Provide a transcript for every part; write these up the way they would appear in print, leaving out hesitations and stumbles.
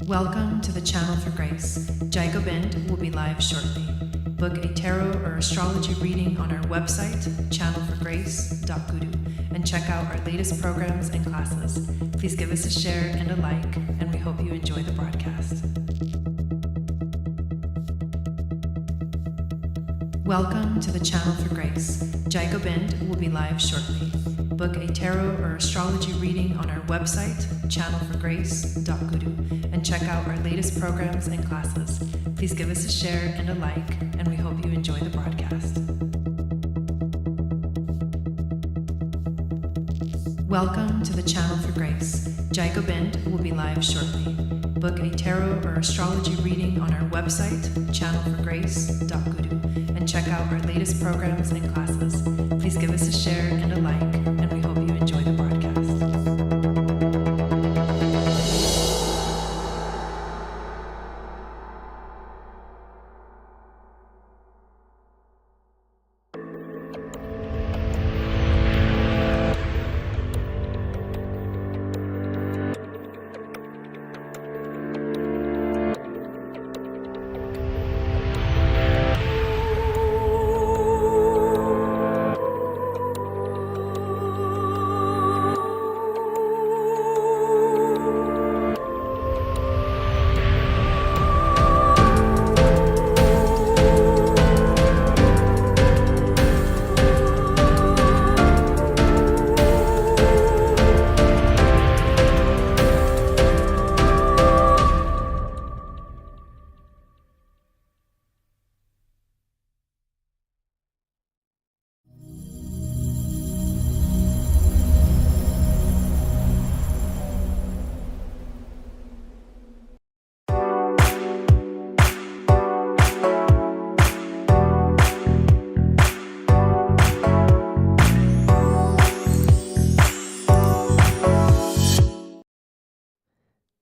Welcome to the Channel for Grace. Gobind will be live shortly. Book a tarot or astrology reading on our website, channelforgrace.guru, and check out our latest programs and classes. Please give us a share and a like, and we hope you enjoy the broadcast. Welcome to the Channel for Grace. Gobind will be live shortly. Book a tarot or astrology reading on our website, channelforgrace.guru, and check out our latest programs and classes. Please give us a share and a like, and we hope you enjoy the broadcast. Welcome to the Channel for Grace. Gobind will be live shortly. Book a tarot or astrology reading on our website, channelforgrace.guru, and check out our latest programs and classes. Please give us a share and a like, and we hope you enjoy the broadcast.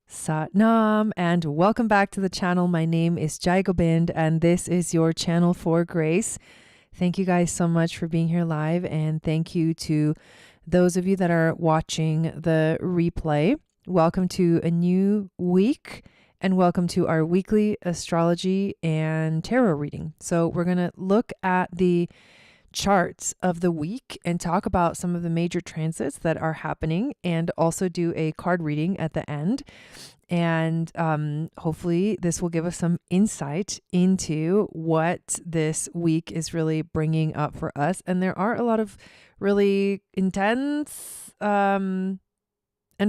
Satnam, and welcome back to the channel. My name is Gobind, and this is your Channel for Grace. Thank you guys so much for being here live, and thank you to those of you that are watching the replay. Welcome to a new week, and welcome to our weekly astrology and tarot reading. So we're going to look at the charts of the week and talk about some of the major transits that are happening, and also do a card reading at the end. And hopefully this will give us some insight into what this week is really bringing up for us. And there are a lot of really intense and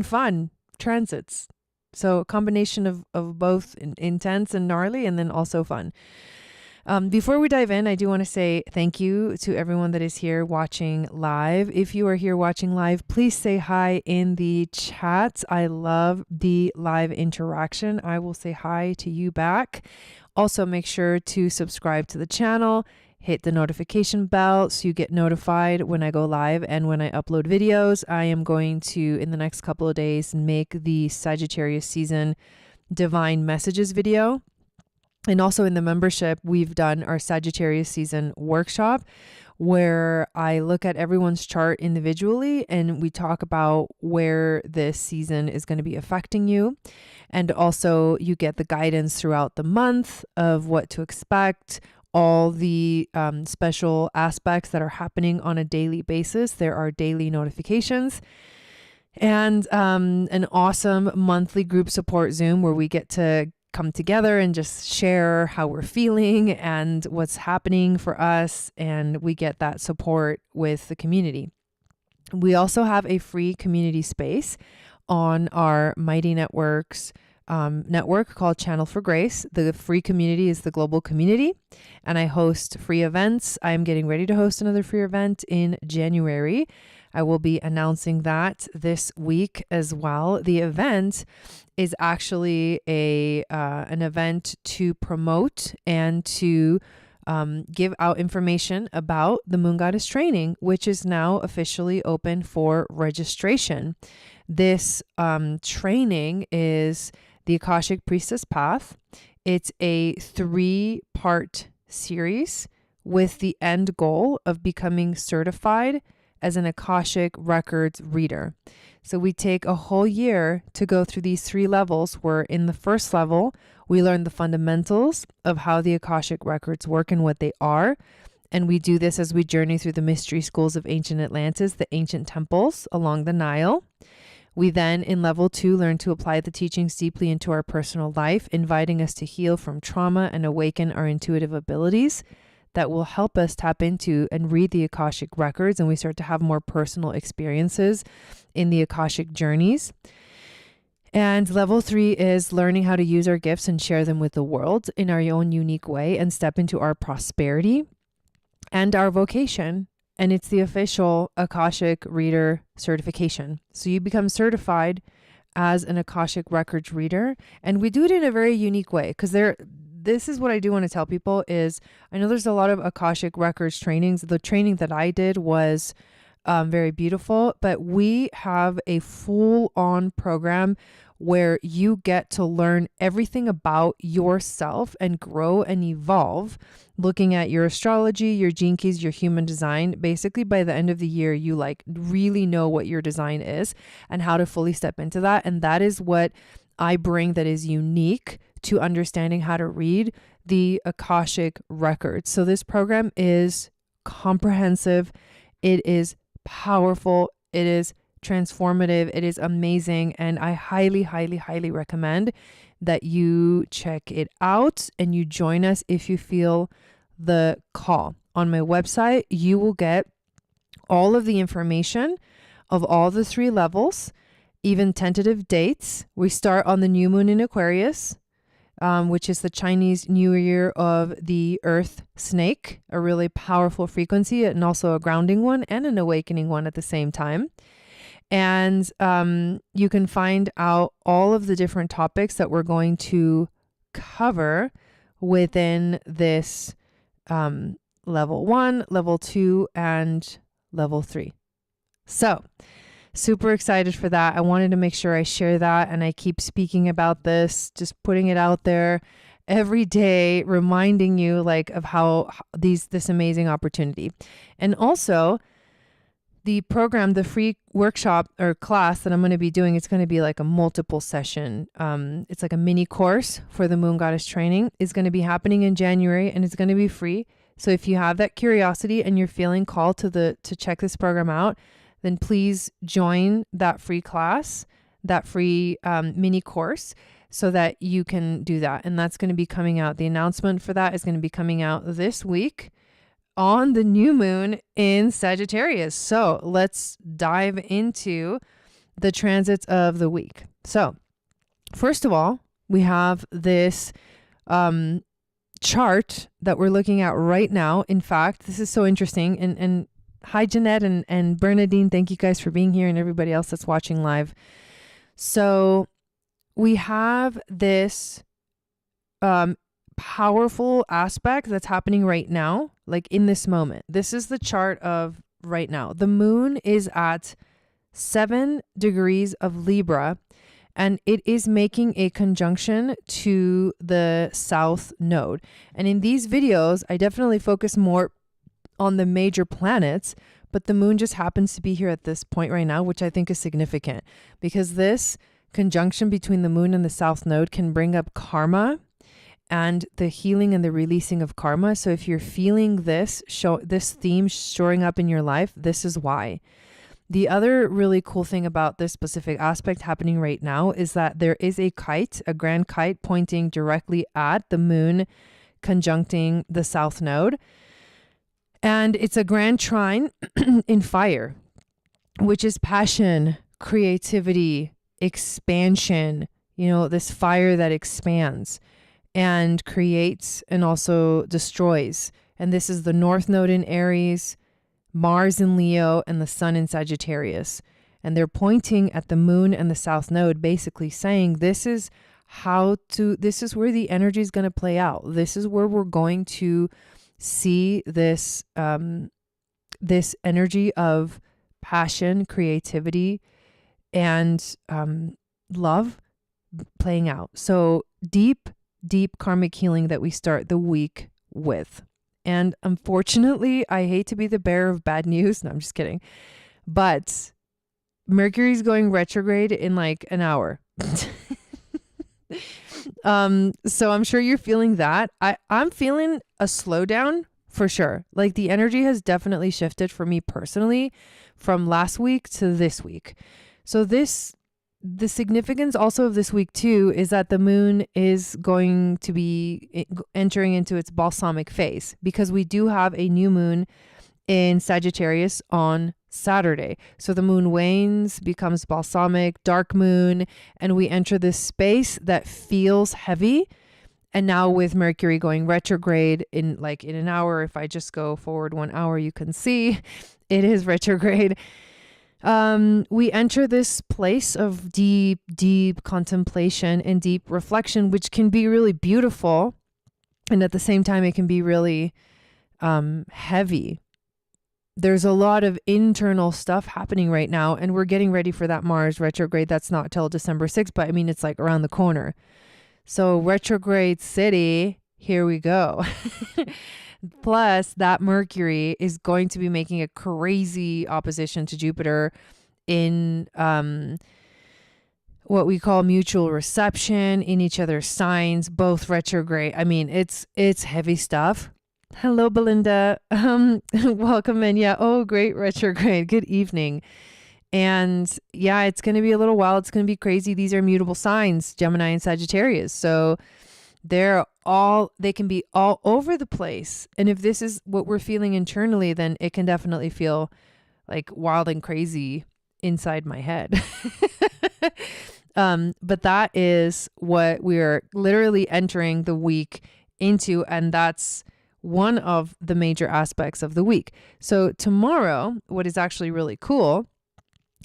fun transits. So a combination of both intense and gnarly, and then also fun. Before we dive in, I do want to say thank you to everyone that is here watching live. If you are here watching live, please say hi in the chat. I love the live interaction. I will say hi to you back. Also, make sure to subscribe to the channel, hit the notification bell so you get notified when I go live and when I upload videos. I am going to, in the next couple of days, make the Sagittarius season divine messages video. And also in the membership, we've done our Sagittarius season workshop where I look at everyone's chart individually and we talk about where this season is going to be affecting you. And also you get the guidance throughout the month of what to expect, all the special aspects that are happening on a daily basis. There are daily notifications. And an awesome monthly group support Zoom where we get to come together and just share how we're feeling and what's happening for us, and we get that support with the community. We also have a free community space on our Mighty Networks network called Channel for Grace. The free community is the global community, and I host free events. I'm getting ready to host another free event in January. I will be announcing that this week as well. The event is actually an event to promote and to give out information about the Moon Goddess training, which is now officially open for registration. This training is the Akashic Priestess Path. It's a 3-part series with the end goal of becoming certified as an Akashic Records reader. So we take a whole year to go through these 3 levels, where in the first level, we learn the fundamentals of how the Akashic Records work and what they are. And we do this as we journey through the mystery schools of ancient Atlantis, the ancient temples along the Nile. We then, in level 2, learn to apply the teachings deeply into our personal life, inviting us to heal from trauma and awaken our intuitive abilities that will help us tap into and read the Akashic Records. And we start to have more personal experiences in the Akashic journeys. And level 3 is learning how to use our gifts and share them with the world in our own unique way and step into our prosperity and our vocation. And it's the official Akashic Reader certification. So you become certified as an Akashic Records reader. And we do it in a very unique way, because this is what I do want to tell people is, I know there's a lot of Akashic Records trainings. The training that I did was very beautiful, but we have a full-on program where you get to learn everything about yourself and grow and evolve, looking at your astrology, your gene keys, your human design. Basically, by the end of the year, you really know what your design is and how to fully step into that. And that is what I bring that is unique to understanding how to read the Akashic Records. So this program is comprehensive. It is powerful. It is transformative. It is amazing. And I highly, highly, highly recommend that you check it out and you join us if you feel the call. On my website, you will get all of the information of all the 3 levels, even tentative dates. We start on the new moon in Aquarius, which is the Chinese New Year of the Earth Snake, a really powerful frequency and also a grounding one and an awakening one at the same time. And you can find out all of the different topics that we're going to cover within this level 1, level 2, and level 3. So super excited for that. I wanted to make sure I share that, and I keep speaking about this, just putting it out there every day, reminding you of how this amazing opportunity. And also the program, the free workshop or class that I'm going to be doing, it's going to be like a multiple session. It's like a mini course for the Moon Goddess training. It's going to be happening in January, and it's going to be free. So if you have that curiosity and you're feeling called to check this program out, then please join that free class, that free mini course, so that you can do that. And that's going to be coming out. The announcement for that is going to be coming out this week on the new moon in Sagittarius. So let's dive into the transits of the week. So first of all, we have this chart that we're looking at right now. In fact, this is so interesting. And hi, Jeanette and Bernadine. Thank you guys for being here, and everybody else that's watching live. So we have this powerful aspect that's happening right now, in this moment. This is the chart of right now. The moon is at 7 degrees of Libra, and it is making a conjunction to the south node. And in these videos, I definitely focus more on the major planets, but the moon just happens to be here at this point right now, which I think is significant, because this conjunction between the moon and the south node can bring up karma and the healing and the releasing of karma. So if you're feeling this theme showing up in your life, this is why. The other really cool thing about this specific aspect happening right now is that there is a grand kite pointing directly at the moon conjuncting the south node. And it's a grand trine in fire, which is passion, creativity, expansion, this fire that expands and creates and also destroys. And this is the north node in Aries, Mars in Leo, and the sun in Sagittarius. And they're pointing at the moon and the south node, basically saying this is where the energy is going to play out. This is where we're going to see this this energy of passion, creativity, and love playing out. So deep karmic healing that we start the week with. And unfortunately, I hate to be the bearer of bad news. No, I'm just kidding. But Mercury's going retrograde in like an hour. So I'm sure you're feeling that. I'm feeling a slowdown for sure. Like the energy has definitely shifted for me personally from last week to this week. So the significance also of this week too is that the moon is going to be entering into its balsamic phase, because we do have a new moon in Sagittarius on Saturday. So the moon wanes, becomes balsamic, dark moon, and we enter this space that feels heavy. And now with Mercury going retrograde in an hour, if I just go forward 1 hour, you can see it is retrograde. We enter this place of deep contemplation and deep reflection, which can be really beautiful. And at the same time, it can be really heavy. There's a lot of internal stuff happening right now, and we're getting ready for that Mars retrograde. That's not till December 6th, but I mean, it's like around the corner. So retrograde city, here we go. Plus that Mercury is going to be making a crazy opposition to Jupiter in what we call mutual reception in each other's signs, both retrograde. I mean, it's heavy stuff. Hello, Belinda. Welcome in. Yeah. Oh, great retrograde. Good evening. And yeah, it's going to be a little wild. It's going to be crazy. These are mutable signs, Gemini and Sagittarius. So they can be all over the place. And if this is what we're feeling internally, then it can definitely feel like wild and crazy inside my head. But that is what we're literally entering the week into. And that's one of the major aspects of the week. So tomorrow, what is actually really cool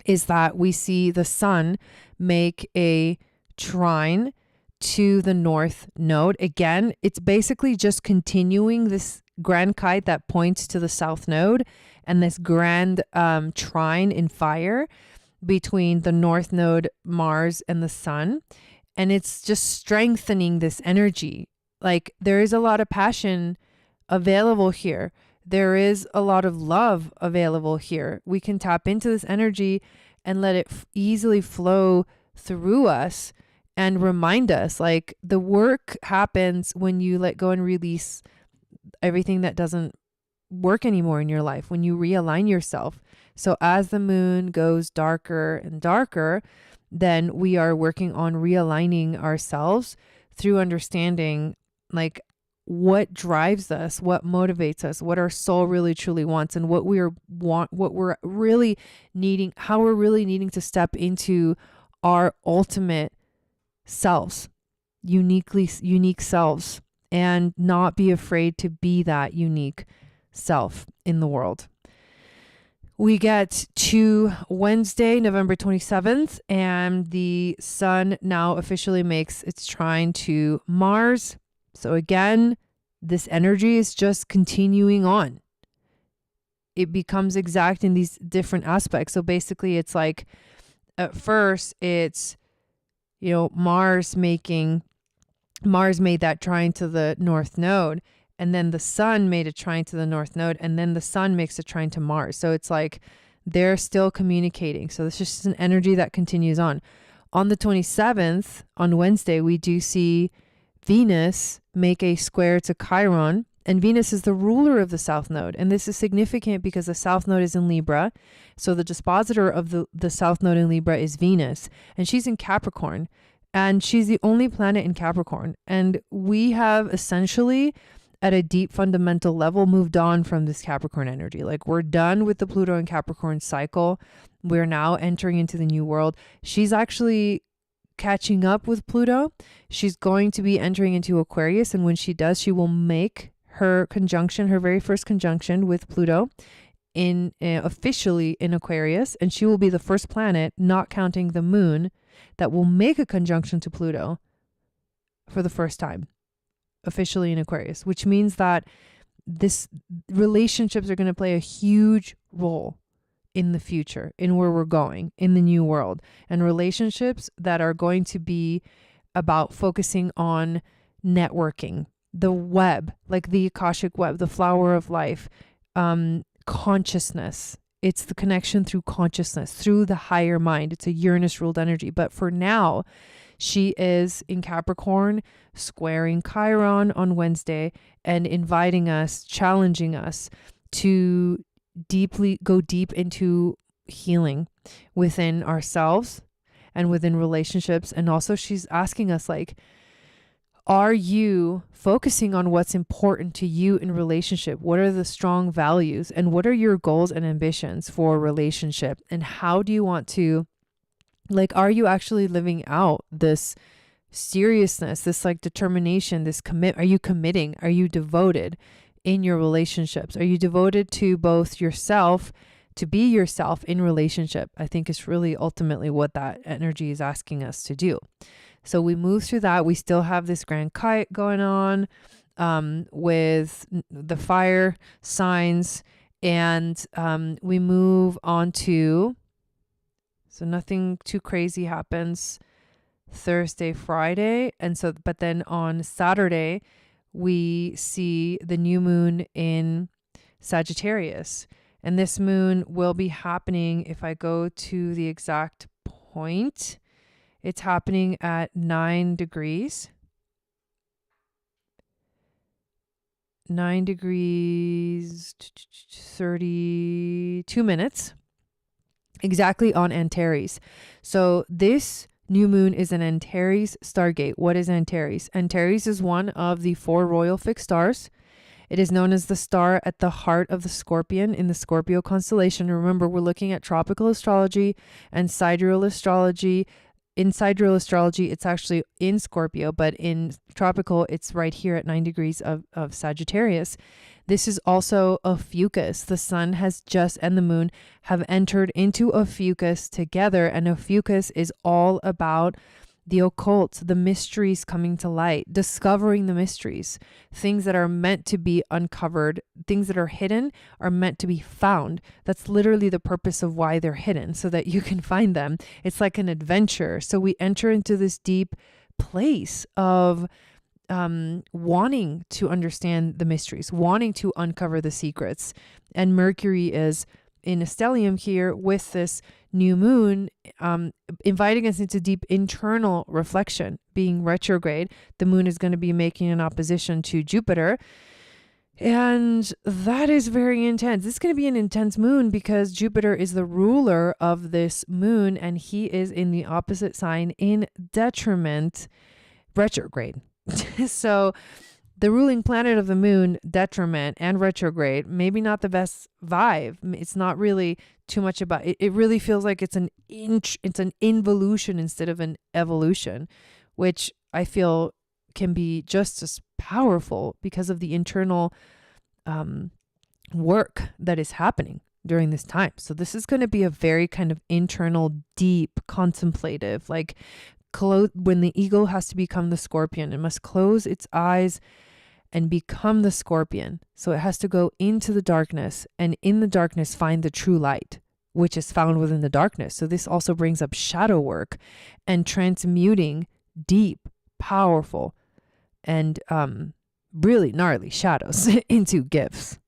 is that we see the sun make a trine to the north node. Again, it's basically just continuing this grand kite that points to the south node, and this grand trine in fire between the north node, Mars, and the sun. And it's just strengthening this energy. Like there is a lot of passion available here. There is a lot of love available here. We can tap into this energy and let it easily flow through us and remind us, like, the work happens when you let go and release everything that doesn't work anymore in your life, when you realign yourself. So as the moon goes darker and darker, then we are working on realigning ourselves through understanding, like, what drives us, what motivates us, what our soul really truly wants, and what we're really needing, how we're really needing to step into our ultimate selves, unique selves, and not be afraid to be that unique self in the world. We get to Wednesday, November 27th, and the sun now officially makes its trine to Mars. So again, this energy is just continuing on. It becomes exact in these different aspects. So basically it's like, at first it's, Mars made that trine to the north node, and then the sun made a trine to the north node, and then the sun makes a trine to Mars. So it's like they're still communicating. So it's just an energy that continues on. On the 27th, on Wednesday, we do see Venus make a square to Chiron, and Venus is the ruler of the south node. And this is significant because the south node is in Libra. So the dispositor of the south node in Libra is Venus, and she's in Capricorn, and she's the only planet in Capricorn. And we have essentially, at a deep fundamental level, moved on from this Capricorn energy. Like, we're done with the Pluto and Capricorn cycle. We're now entering into the new world. She's actually catching up with Pluto. She's going to be entering into Aquarius, and when she does, she will make her conjunction, her very first conjunction with Pluto in officially in Aquarius, and she will be the first planet, not counting the moon, that will make a conjunction to Pluto for the first time officially in Aquarius, which means that this relationships are going to play a huge role in the future, in where we're going in the new world, and relationships that are going to be about focusing on networking, the web, like the Akashic web, the flower of life, consciousness. It's the connection through consciousness, through the higher mind. It's a Uranus ruled energy. But for now, she is in Capricorn, squaring Chiron on Wednesday and inviting us, challenging us to go deep into healing within ourselves and within relationships. And also she's asking us, like, are you focusing on what's important to you in relationship? What are the strong values and what are your goals and ambitions for a relationship? And how do you want to, like, are you actually living out this seriousness, this like determination, this are you committing? Are you devoted in your relationships? Are you devoted to both yourself, to be yourself in relationship? I think is really ultimately what that energy is asking us to do. So we move through that. We still have this grand kite going on with the fire signs, and we move on to, so nothing too crazy happens Thursday, Friday. And so, but then on Saturday, we see the new moon in Sagittarius. And this moon will be happening, if I go to the exact point, it's happening at 9 degrees. 9 degrees, 32 minutes, exactly on Antares. So this new moon is an Antares stargate. What is Antares? Antares is one of the 4 royal fixed stars. It is known as the star at the heart of the Scorpion in the Scorpio constellation. Remember, we're looking at tropical astrology and sidereal astrology. In sidereal astrology, it's actually in Scorpio, but in tropical, it's right here at 9 degrees of Sagittarius. This is also a Ophiuchus. The sun has just, and the moon have entered into a Ophiuchus together. And a Ophiuchus is all about the occult, the mysteries coming to light, discovering the mysteries, things that are meant to be uncovered, things that are hidden are meant to be found. That's literally the purpose of why they're hidden, so that you can find them. It's like an adventure. So we enter into this deep place of wanting to understand the mysteries, wanting to uncover the secrets. And Mercury is in a stellium here with this new moon, inviting us into deep internal reflection. Being retrograde, the moon is going to be making an opposition to Jupiter. And that is very intense. This is going to be an intense moon because Jupiter is the ruler of this moon and he is in the opposite sign in detriment, retrograde. So the ruling planet of the moon, detriment and retrograde, maybe not the best vibe. It's not really too much about it. It really feels like it's an involution instead of an evolution, which I feel can be just as powerful because of the internal work that is happening during this time. So this is going to be a very kind of internal, deep, contemplative, like when the eagle has to become the scorpion, it must close its eyes and become the scorpion. So it has to go into the darkness and in the darkness find the true light, which is found within the darkness. So this also brings up shadow work and transmuting deep, powerful, and really gnarly shadows into gifts.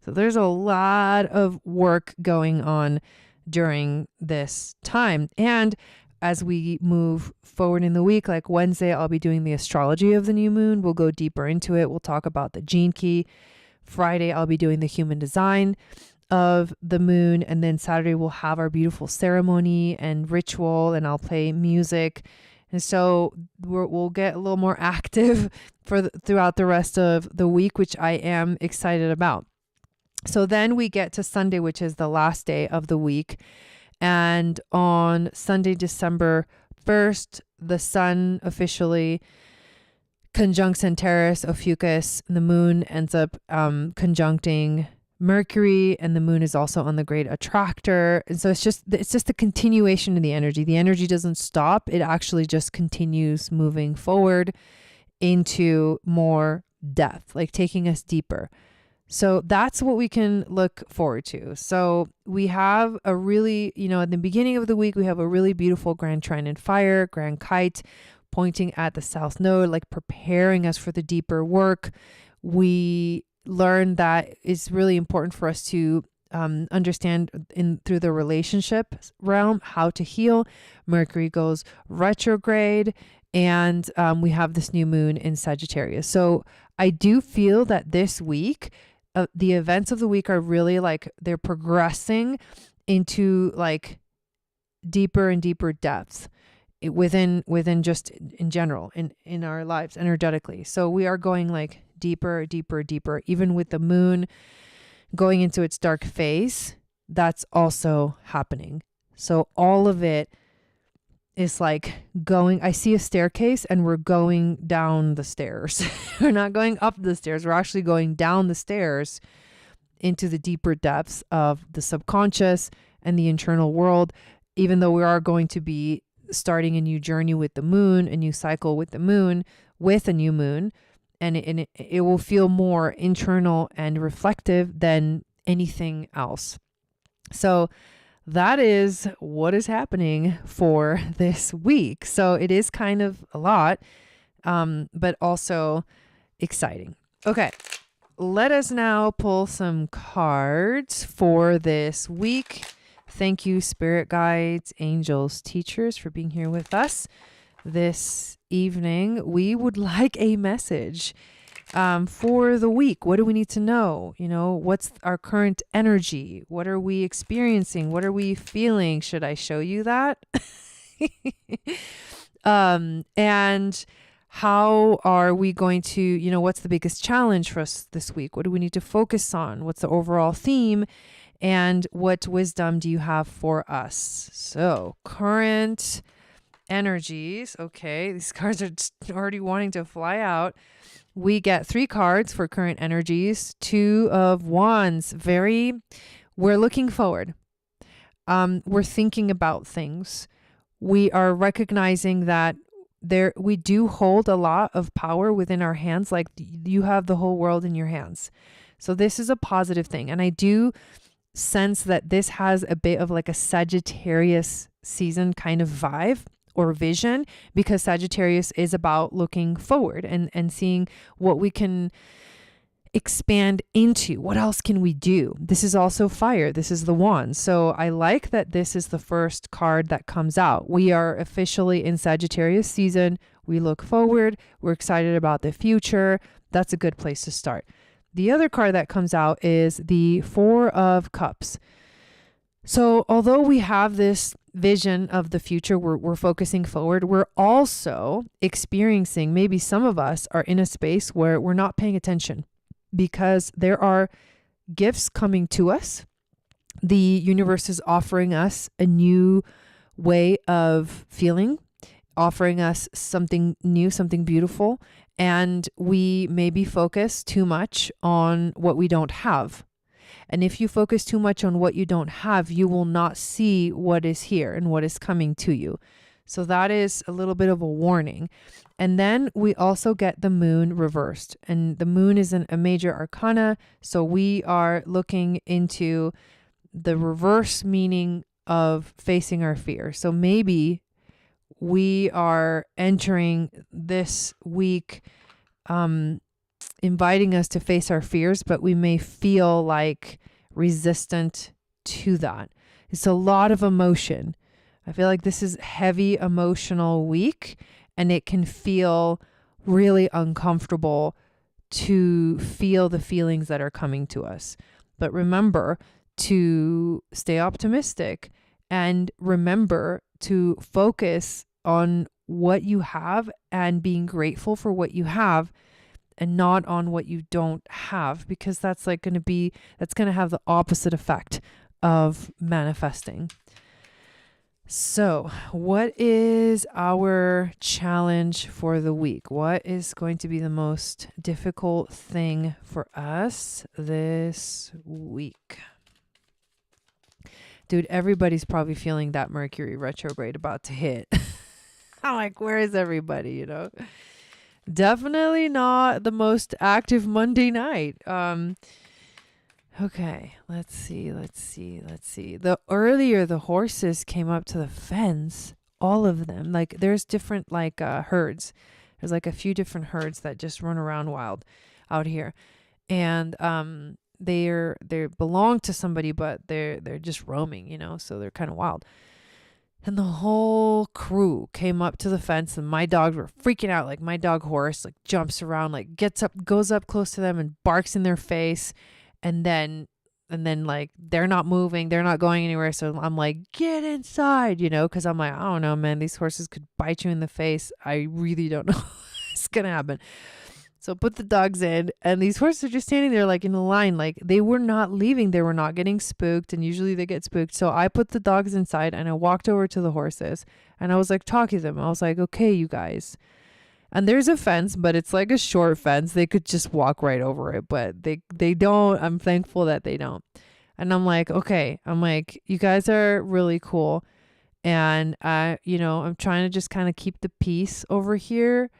So there's a lot of work going on during this time. And as we move forward in the week, like Wednesday, I'll be doing the astrology of the new moon. We'll go deeper into it. We'll talk about the gene key. Friday, I'll be doing the human design of the moon. And then Saturday, we'll have our beautiful ceremony and ritual, and I'll play music. And so we'll get a little more active throughout the rest of the week, which I am excited about. So then we get to Sunday, which is the last day of the week. And on Sunday, December 1st, the sun officially conjuncts Antares, Ophiuchus, and the moon ends up conjuncting Mercury, and the moon is also on the great attractor. And so it's just a continuation of the energy. The energy doesn't stop. It actually just continues moving forward into more depth, like taking us deeper. So that's what we can look forward to. So we have a really, at the beginning of the week, we have a really beautiful grand trine in fire, grand kite. pointing at the south node, like preparing us for the deeper work. We learned that it's really important for us to understand through the relationship realm how to heal. Mercury goes retrograde, and we have this new moon in Sagittarius. So I do feel that this week, the events of the week are really like they're progressing into like deeper and deeper depths within just in general in our lives energetically. So we are going like deeper, even with the moon going into its dark phase. That's also happening. So all of it is like going, I see a staircase and we're going down the stairs. We're not going up the stairs. We're actually going down the stairs into the deeper depths of the subconscious and the internal world, even though we are going to be starting a new journey with the moon, a new cycle with the moon, with a new moon. And it will feel more internal and reflective than anything else. So that is what is happening for this week. So it is kind of a lot, but also exciting. Okay, let us now pull some cards for this week. Thank you, spirit guides, angels, teachers, for being here with us this evening. We would like a message for the week. What do we need to know? You know, what's our current energy? What are we experiencing? What are we feeling? Should I show you that? And how are we going to, you know, what's the biggest challenge for us this week? What do we need to focus on? What's the overall theme? And what wisdom do you have for us? So current energies. Okay, these cards are just already wanting to fly out. We get 3 cards for current energies. 2 of Wands. We're looking forward. We're thinking about things. We are recognizing that we do hold a lot of power within our hands. Like you have the whole world in your hands. So this is a positive thing. And I do sense that this has a bit of like a Sagittarius season kind of vibe or vision, because Sagittarius is about looking forward and seeing what we can expand into. What else can we do? This is also fire. This is the wand. So I like that this is the first card that comes out. We are officially in Sagittarius season. We look forward. We're excited about the future. That's a good place to start. The other card that comes out is the 4 of Cups. So although we have this vision of the future, we're focusing forward, we're also experiencing, maybe some of us are in a space where we're not paying attention because there are gifts coming to us. The universe is offering us a new way of feeling, offering us something new, something beautiful. And we maybe focus too much on what we don't have. And if you focus too much on what you don't have, you will not see what is here and what is coming to you. So that is a little bit of a warning. And then we also get the moon reversed. And the moon is a major arcana. So we are looking into the reverse meaning of facing our fear. So maybe we are entering this week inviting us to face our fears, but we may feel like resistant to that. It's a lot of emotion. I feel like this is heavy emotional week, and it can feel really uncomfortable to feel the feelings that are coming to us. But remember to stay optimistic and remember to focus on what you have and being grateful for what you have and not on what you don't have, because that's going to have the opposite effect of manifesting. So what is our challenge for the week? What is going to be the most difficult thing for us this week? Dude, everybody's probably feeling that Mercury retrograde about to hit. I'm like, where is everybody, you know? Definitely not the most active Monday night. Okay, let's see. The earlier the horses came up to the fence, all of them. Like there's different like herds. There's like a few different herds that just run around wild out here. And they belong to somebody, but they're just roaming, you know, so they're kind of wild. And the whole crew came up to the fence, and my dogs were freaking out. Like my dog Horse like jumps around, like gets up, goes up close to them and barks in their face. And then like they're not moving, they're not going anywhere. So I'm like, get inside, you know, because I'm like, I don't know, man, these horses could bite you in the face. I really don't know what's gonna happen. So put the dogs in, and these horses are just standing there like in a line, like they were not leaving. They were not getting spooked, and usually they get spooked. So I put the dogs inside, and I walked over to the horses, and I was like talking to them. I was like, okay, you guys. And there's a fence, but it's like a short fence. They could just walk right over it, but they don't. I'm thankful that they don't. And I'm like, okay. I'm like, you guys are really cool. And you know, I'm trying to just kind of keep the peace over here.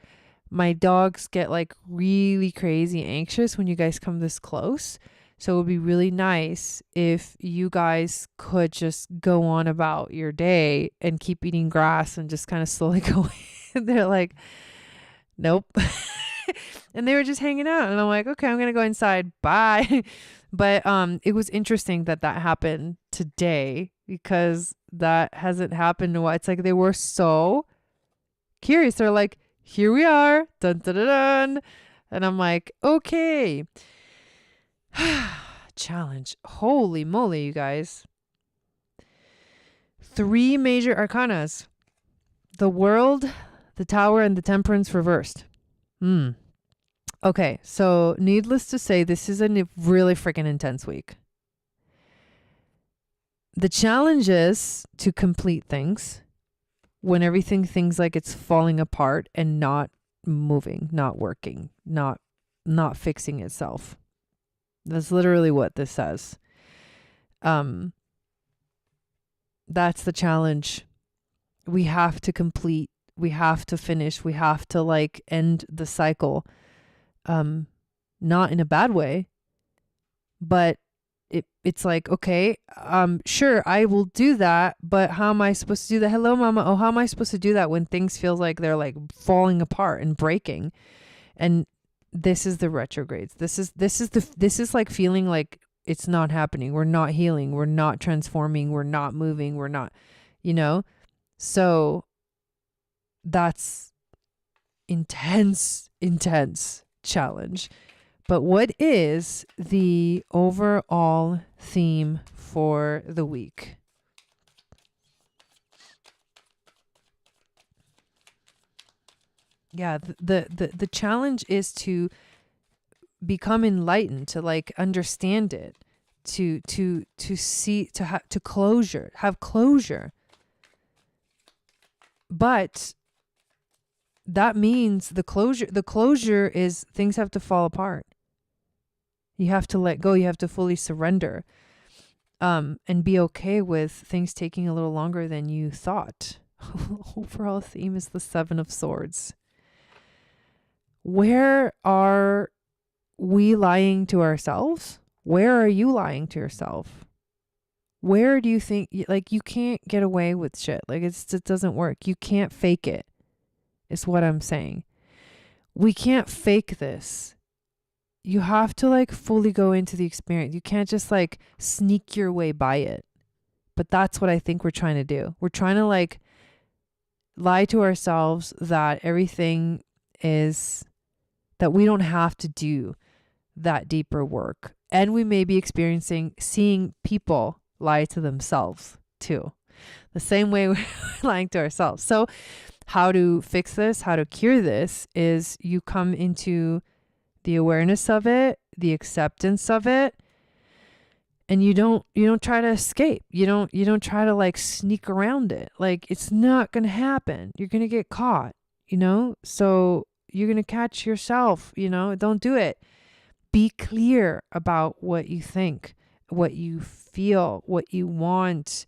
My dogs get like really crazy anxious when you guys come this close. So it would be really nice if you guys could just go on about your day and keep eating grass and just kind of slowly go. They're like, nope. And they were just hanging out, and I'm like, okay, I'm going to go inside. Bye. But it was interesting that happened today, because that hasn't happened in a while. It's like they were so curious. They're like, here we are. Dun, dun, dun, dun. And I'm like, okay. Challenge. Holy moly, you guys. 3 major arcanas. The World, the Tower, and the Temperance reversed. Okay, so needless to say, this is a really freaking intense week. The challenge is to complete things when everything things like it's falling apart and not moving, not working, not fixing itself. That's literally what this says. That's the challenge. We have to complete, we have to finish, we have to like end the cycle. Not in a bad way, but it's like, okay, sure, I will do that, but how am I supposed to do that? Hello, mama. Oh, how am I supposed to do that when things feel like they're like falling apart and breaking? And this is the retrogrades. This is like feeling like it's not happening. We're not healing. We're not transforming. We're not moving. We're not, you know? So that's intense challenge. But what is the overall theme for the week? Yeah, the challenge is to become enlightened, to like understand it, to see, to have closure. But that means the closure is things have to fall apart. You have to let go. You have to fully surrender, and be okay with things taking a little longer than you thought. Overall theme is the 7 of Swords. Where are we lying to ourselves? Where are you lying to yourself? Where do you think, like, you can't get away with shit? Like, it doesn't work. You can't fake it, is what I'm saying. We can't fake this. You have to like fully go into the experience. You can't just like sneak your way by it. But that's what I think we're trying to do. We're trying to like lie to ourselves that everything is, that we don't have to do that deeper work. And we may be seeing people lie to themselves too. The same way we're lying to ourselves. So how to fix this, how to cure this, is you come into the awareness of it, the acceptance of it, and you don't try to escape. You don't try to like sneak around it. Like, it's not going to happen. You're going to get caught, you know? So you're going to catch yourself, you know? Don't do it. Be clear about what you think, what you feel, what you want.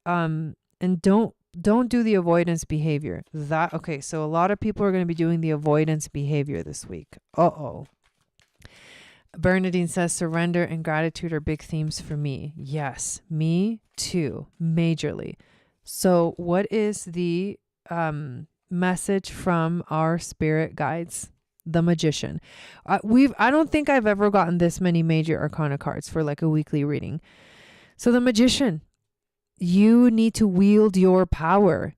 And don't do the avoidance behavior. Okay, so a lot of people are going to be doing the avoidance behavior this week. Bernadine says surrender and gratitude are big themes for me. Yes, me too, majorly. So what is the message from our spirit guides? The Magician. I don't think I've ever gotten this many major arcana cards for like a weekly reading. So the Magician, you need to wield your power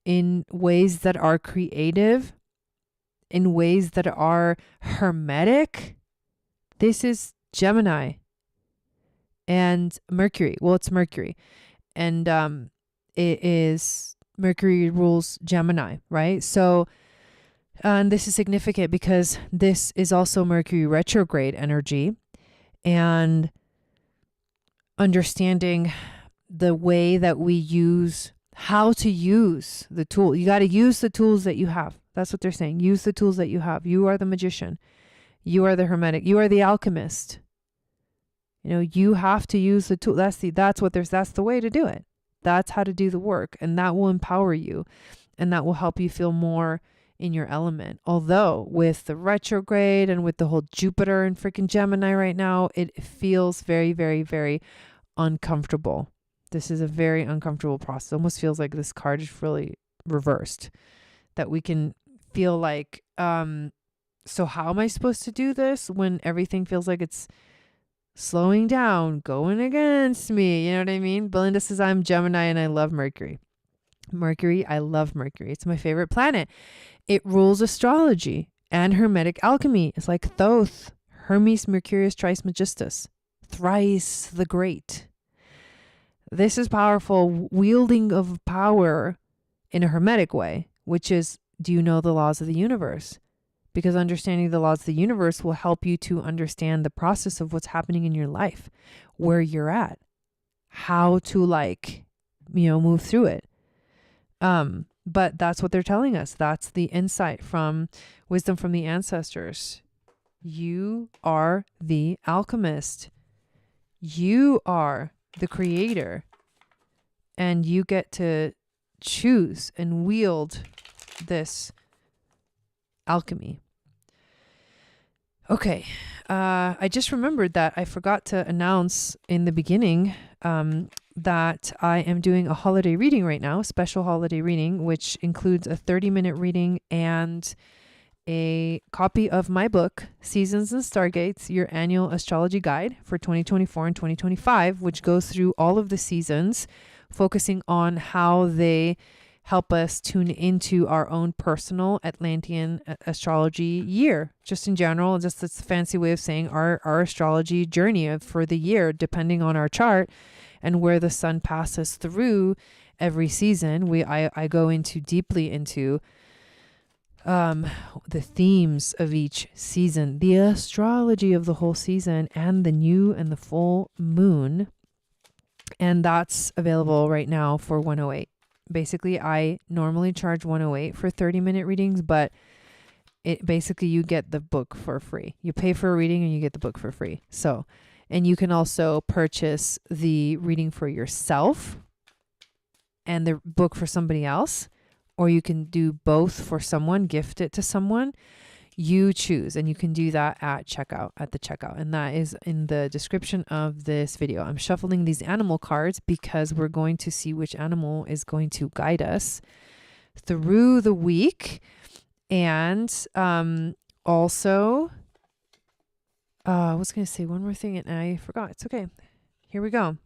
in ways that are creative, in ways that are hermetic. This is Gemini and Mercury. Well, it's Mercury. And it is Mercury rules Gemini, right? So, and this is significant because this is also Mercury retrograde energy, and understanding the way that we use, how to use the tool. You got to use the tools that you have. That's what they're saying. Use the tools that you have. You are the magician. You are the hermetic. You are the alchemist. You know, you have to use the tool. That's the way to do it. That's how to do the work. And that will empower you. And that will help you feel more in your element. Although with the retrograde and with the whole Jupiter and freaking Gemini right now, it feels very, very, very uncomfortable. This is a very uncomfortable process. It almost feels like this card is really reversed. That we can feel like, so how am I supposed to do this when everything feels like it's slowing down, going against me? You know what I mean? Belinda says, I'm Gemini and I love Mercury. I love Mercury. It's my favorite planet. It rules astrology and hermetic alchemy. It's like Thoth, Hermes Mercurius Trismegistus, thrice the great. This is powerful wielding of power in a hermetic way, which is, do you know the laws of the universe? Because understanding the laws of the universe will help you to understand the process of what's happening in your life, where you're at, how to move through it. But that's what they're telling us. That's the insight from wisdom from the ancestors. You are the alchemist. You are the creator. And you get to choose and wield this alchemy. Okay. I just remembered that I forgot to announce in the beginning that I am doing a holiday reading right now, a special holiday reading, which includes a 30-minute reading and a copy of my book, Seasons and Stargates, Your Annual Astrology Guide for 2024 and 2025, which goes through all of the seasons, focusing on how they help us tune into our own personal Atlantean astrology year. Just in general, just that's a fancy way of saying our astrology journey for the year, depending on our chart and where the sun passes through every season. I go deeply into the themes of each season, the astrology of the whole season, and the new and the full moon. And that's available right now for $108. Basically, I normally charge $108 for 30-minute readings, but you get the book for free. You pay for a reading and you get the book for free. So, and you can also purchase the reading for yourself and the book for somebody else, or you can do both for someone, gift it to someone. You choose, and you can do that at the checkout. And that is in the description of this video. I'm shuffling these animal cards because we're going to see which animal is going to guide us through the week. And also, I was going to say one more thing and I forgot. It's okay. Here we go.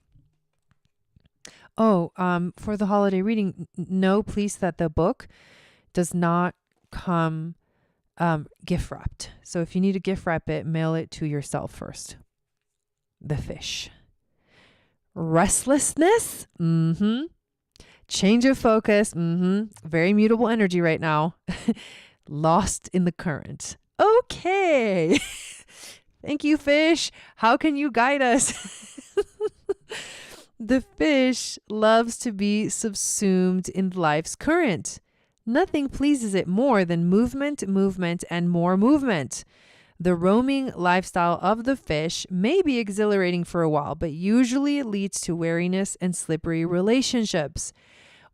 Oh, for the holiday reading, know please that the book does not come gift wrapped. So if you need to gift wrap it, mail it to yourself first. The fish. Restlessness. Change of focus. Very mutable energy right now. Lost in the current. Okay. Thank you, fish. How can you guide us? The fish loves to be subsumed in life's current. Nothing pleases it more than movement, and more movement. The roaming lifestyle of the fish may be exhilarating for a while, but usually it leads to wariness and slippery relationships.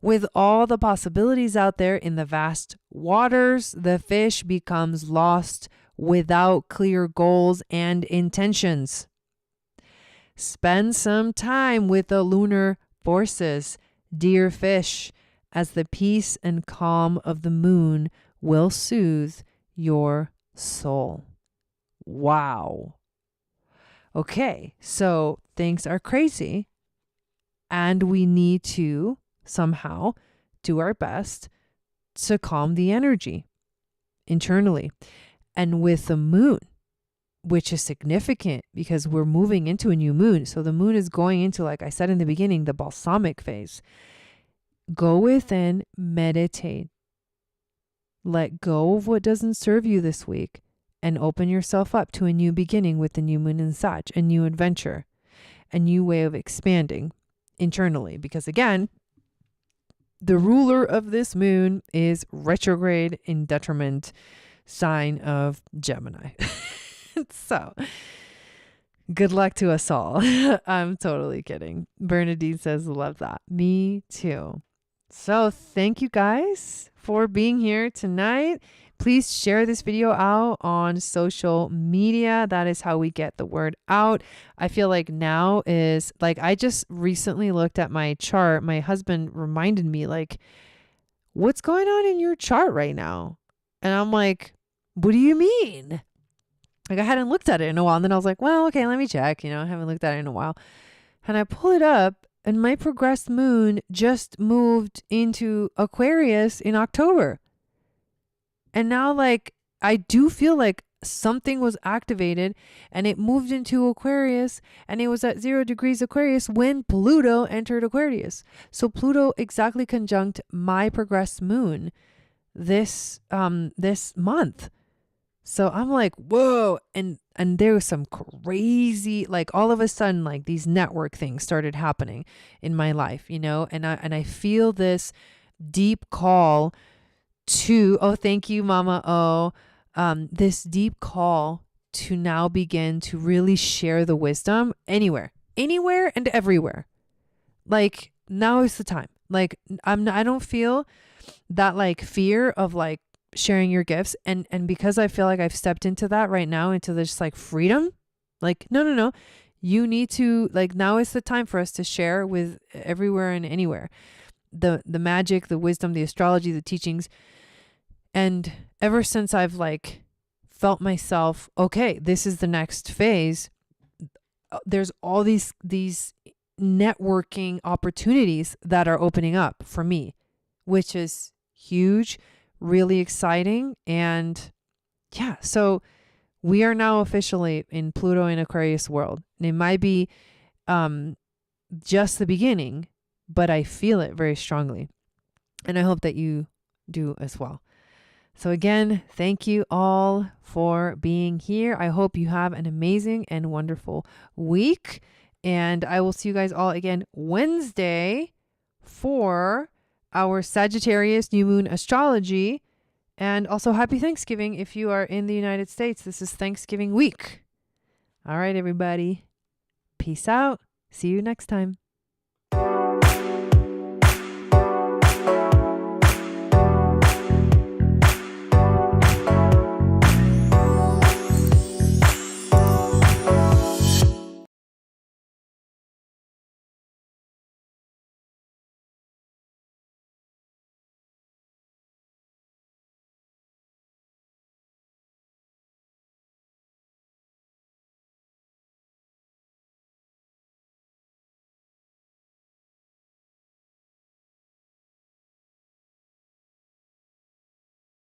With all the possibilities out there in the vast waters, the fish becomes lost without clear goals and intentions. Spend some time with a lunar forces, dear fish, as the peace and calm of the moon will soothe your soul. Wow. Okay, so things are crazy and we need to somehow do our best to calm the energy internally. And with the moon, which is significant because we're moving into a new moon. So the moon is going into, like I said in the beginning, the balsamic phase. Go within, meditate. Let go of what doesn't serve you this week and open yourself up to a new beginning with the new moon in Sag, a new adventure, a new way of expanding internally. Because again, the ruler of this moon is retrograde in detriment sign of Gemini. So good luck to us all. I'm totally kidding. Bernadine says, love that. Me too. So thank you guys for being here tonight. Please share this video out on social media. That is how we get the word out. I feel like now is like, I just recently looked at my chart. My husband reminded me, like, what's going on in your chart right now? And I'm like, what do you mean? Like, I hadn't looked at it in a while. And then I was like, well, okay, let me check. I haven't looked at it in a while. And I pull it up and my progressed moon just moved into Aquarius in October. And now, like, I do feel like something was activated and it moved into Aquarius, and it was at 0 degrees Aquarius when Pluto entered Aquarius. So Pluto exactly conjunct my progressed moon this month. So I'm like, whoa. And there was some crazy, like, all of a sudden, like, these network things started happening in my life, and I feel this deep call to, oh, thank you, Mama. This deep call to now begin to really share the wisdom anywhere and everywhere. Like, now is the time. Like, I don't feel that, like, fear of, like, sharing your gifts, and because I feel like I've stepped into that right now, into this, like, freedom. Like, no, you need to, like, now is the time for us to share with everywhere and anywhere the magic, the wisdom, the astrology, the teachings. And ever since I've, like, felt myself, okay, this is the next phase, there's all these networking opportunities that are opening up for me, which is huge, really exciting. And yeah, so we are now officially in Pluto in Aquarius world. And it might be just the beginning, but I feel it very strongly. And I hope that you do as well. So again, thank you all for being here. I hope you have an amazing and wonderful week. And I will see you guys all again Wednesday for our Sagittarius new moon astrology. And also happy Thanksgiving if you are in the United States. This is Thanksgiving week. All right, everybody. Peace out. See you next time.